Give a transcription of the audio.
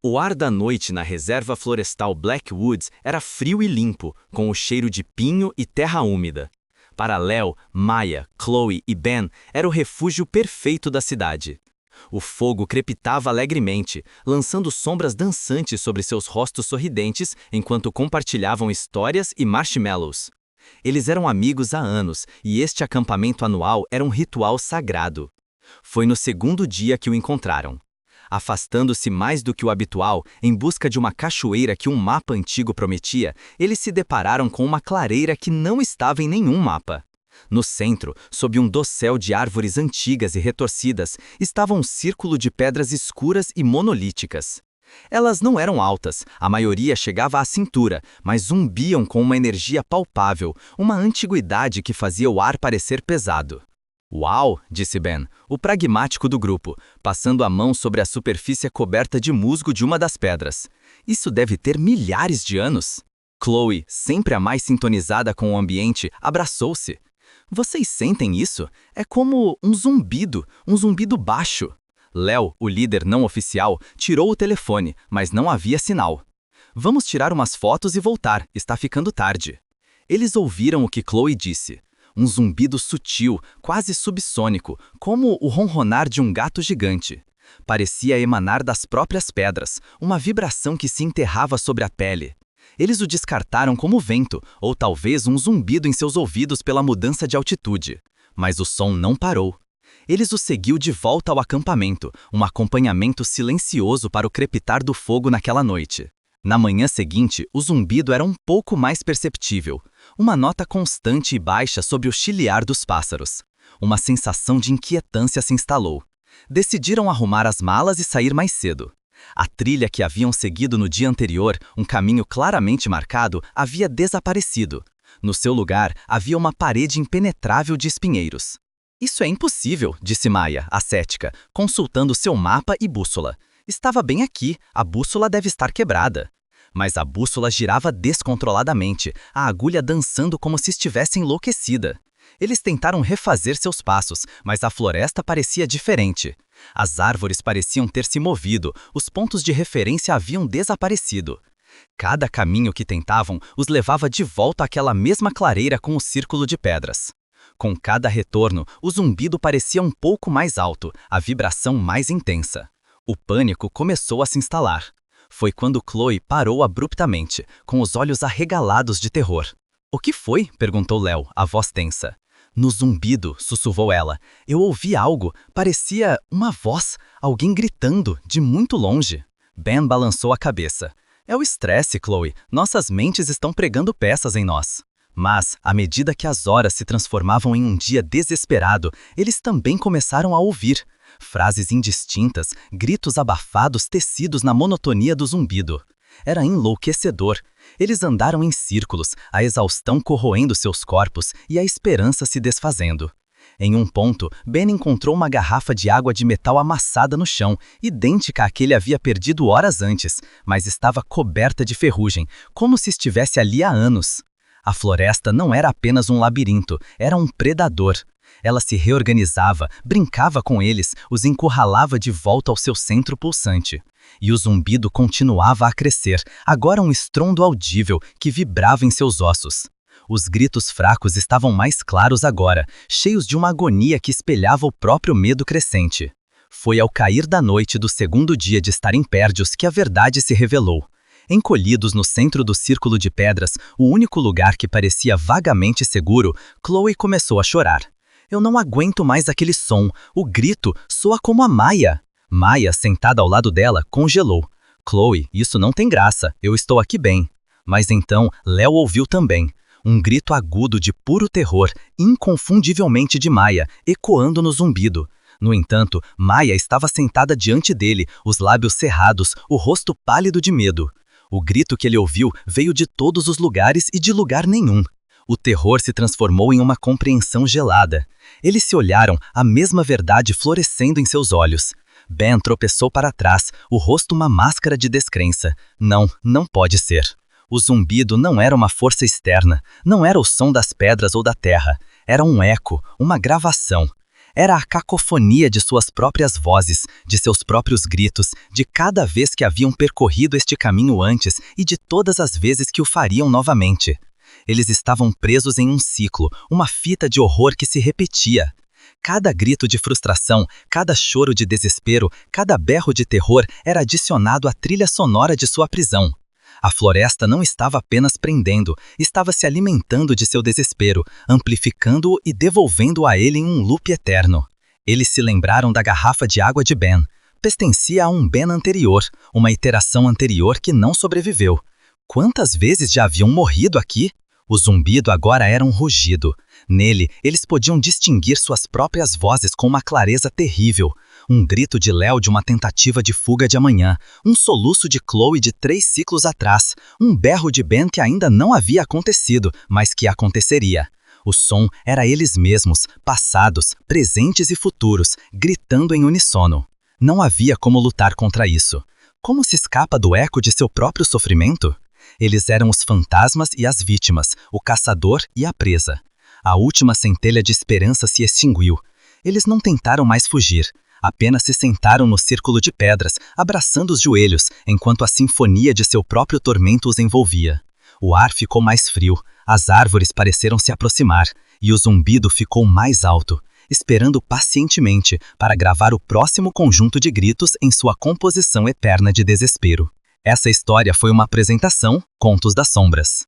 O ar da noite na reserva florestal Blackwoods era frio e limpo, com o cheiro de pinho e terra úmida. Para Léo, Maya, Chloe e Ben, era o refúgio perfeito da cidade. O fogo crepitava alegremente, lançando sombras dançantes sobre seus rostos sorridentes enquanto compartilhavam histórias e marshmallows. Eles eram amigos há anos e este acampamento anual era um ritual sagrado. Foi no segundo dia que o encontraram. Afastando-se mais do que o habitual, em busca de uma cachoeira que um mapa antigo prometia, eles se depararam com uma clareira que não estava em nenhum mapa. No centro, sob um dossel de árvores antigas e retorcidas, estava um círculo de pedras escuras e monolíticas. Elas não eram altas, a maioria chegava à cintura, mas zumbiam com uma energia palpável, uma antiguidade que fazia o ar parecer pesado. "Uau!", disse Ben, o pragmático do grupo, passando a mão sobre a superfície coberta de musgo de uma das pedras. "Isso deve ter milhares de anos." Chloe, sempre a mais sintonizada com o ambiente, abraçou-se. "Vocês sentem isso? É como um zumbido baixo." Léo, o líder não oficial, tirou o telefone, mas não havia sinal. "Vamos tirar umas fotos e voltar, está ficando tarde." Eles ouviram o que Chloe disse. Um zumbido sutil, quase subsônico, como o ronronar de um gato gigante. Parecia emanar das próprias pedras, uma vibração que se enterrava sobre a pele. Eles o descartaram como vento, ou talvez um zumbido em seus ouvidos pela mudança de altitude. Mas o som não parou. Eles o seguiu de volta ao acampamento, um acompanhamento silencioso para o crepitar do fogo naquela noite. Na manhã seguinte, o zumbido era um pouco mais perceptível. Uma nota constante e baixa sobre o chiliar dos pássaros. Uma sensação de inquietância se instalou. Decidiram arrumar as malas e sair mais cedo. A trilha que haviam seguido no dia anterior, um caminho claramente marcado, havia desaparecido. No seu lugar, havia uma parede impenetrável de espinheiros. "Isso é impossível", disse Maya, a cética, consultando seu mapa e bússola. "Estava bem aqui, a bússola deve estar quebrada." Mas a bússola girava descontroladamente, a agulha dançando como se estivesse enlouquecida. Eles tentaram refazer seus passos, mas a floresta parecia diferente. As árvores pareciam ter se movido, os pontos de referência haviam desaparecido. Cada caminho que tentavam os levava de volta àquela mesma clareira com o círculo de pedras. Com cada retorno, o zumbido parecia um pouco mais alto, a vibração mais intensa. O pânico começou a se instalar. Foi quando Chloe parou abruptamente, com os olhos arregalados de terror. "O que foi?", perguntou Léo, a voz tensa. "No zumbido", sussurrou ela. "Eu ouvi algo, parecia uma voz, alguém gritando, de muito longe." Ben balançou a cabeça. "É o estresse, Chloe. Nossas mentes estão pregando peças em nós." Mas, à medida que as horas se transformavam em um dia desesperado, eles também começaram a ouvir. Frases indistintas, gritos abafados tecidos na monotonia do zumbido. Era enlouquecedor. Eles andaram em círculos, a exaustão corroendo seus corpos e a esperança se desfazendo. Em um ponto, Ben encontrou uma garrafa de água de metal amassada no chão, idêntica à que ele havia perdido horas antes, mas estava coberta de ferrugem, como se estivesse ali há anos. A floresta não era apenas um labirinto, era um predador. Ela se reorganizava, brincava com eles, os encurralava de volta ao seu centro pulsante. E o zumbido continuava a crescer, agora um estrondo audível que vibrava em seus ossos. Os gritos fracos estavam mais claros agora, cheios de uma agonia que espelhava o próprio medo crescente. Foi ao cair da noite do segundo dia de estarem perdidos que a verdade se revelou. Encolhidos no centro do círculo de pedras, o único lugar que parecia vagamente seguro, Chloe começou a chorar. "Eu não aguento mais aquele som, o grito soa como a Maya." Maya, sentada ao lado dela, congelou. "Chloe, isso não tem graça, eu estou aqui bem." Mas então, Léo ouviu também. Um grito agudo de puro terror, inconfundivelmente de Maya, ecoando no zumbido. No entanto, Maya estava sentada diante dele, os lábios cerrados, o rosto pálido de medo. O grito que ele ouviu veio de todos os lugares e de lugar nenhum. O terror se transformou em uma compreensão gelada. Eles se olharam, a mesma verdade florescendo em seus olhos. Ben tropeçou para trás, o rosto uma máscara de descrença. Não pode ser. O zumbido não era uma força externa, não era o som das pedras ou da terra. Era um eco, uma gravação. Era a cacofonia de suas próprias vozes, de seus próprios gritos, de cada vez que haviam percorrido este caminho antes e de todas as vezes que o fariam novamente. Eles estavam presos em um ciclo, uma fita de horror que se repetia. Cada grito de frustração, cada choro de desespero, cada berro de terror era adicionado à trilha sonora de sua prisão. A floresta não estava apenas prendendo, estava se alimentando de seu desespero, amplificando-o e devolvendo-o a ele em um loop eterno. Eles se lembraram da garrafa de água de Ben. Pertencia a um Ben anterior, uma iteração anterior que não sobreviveu. Quantas vezes já haviam morrido aqui? O zumbido agora era um rugido. Nele, eles podiam distinguir suas próprias vozes com uma clareza terrível. Um grito de Léo de uma tentativa de fuga de amanhã, um soluço de Chloe de 3 ciclos atrás, um berro de Ben que ainda não havia acontecido, mas que aconteceria. O som era eles mesmos, passados, presentes e futuros, gritando em uníssono. Não havia como lutar contra isso. Como se escapa do eco de seu próprio sofrimento? Eles eram os fantasmas e as vítimas, o caçador e a presa. A última centelha de esperança se extinguiu. Eles não tentaram mais fugir. Apenas se sentaram no círculo de pedras, abraçando os joelhos, enquanto a sinfonia de seu próprio tormento os envolvia. O ar ficou mais frio, as árvores pareceram se aproximar, e o zumbido ficou mais alto, esperando pacientemente para gravar o próximo conjunto de gritos em sua composição eterna de desespero. Essa história foi uma apresentação Contos das Sombras.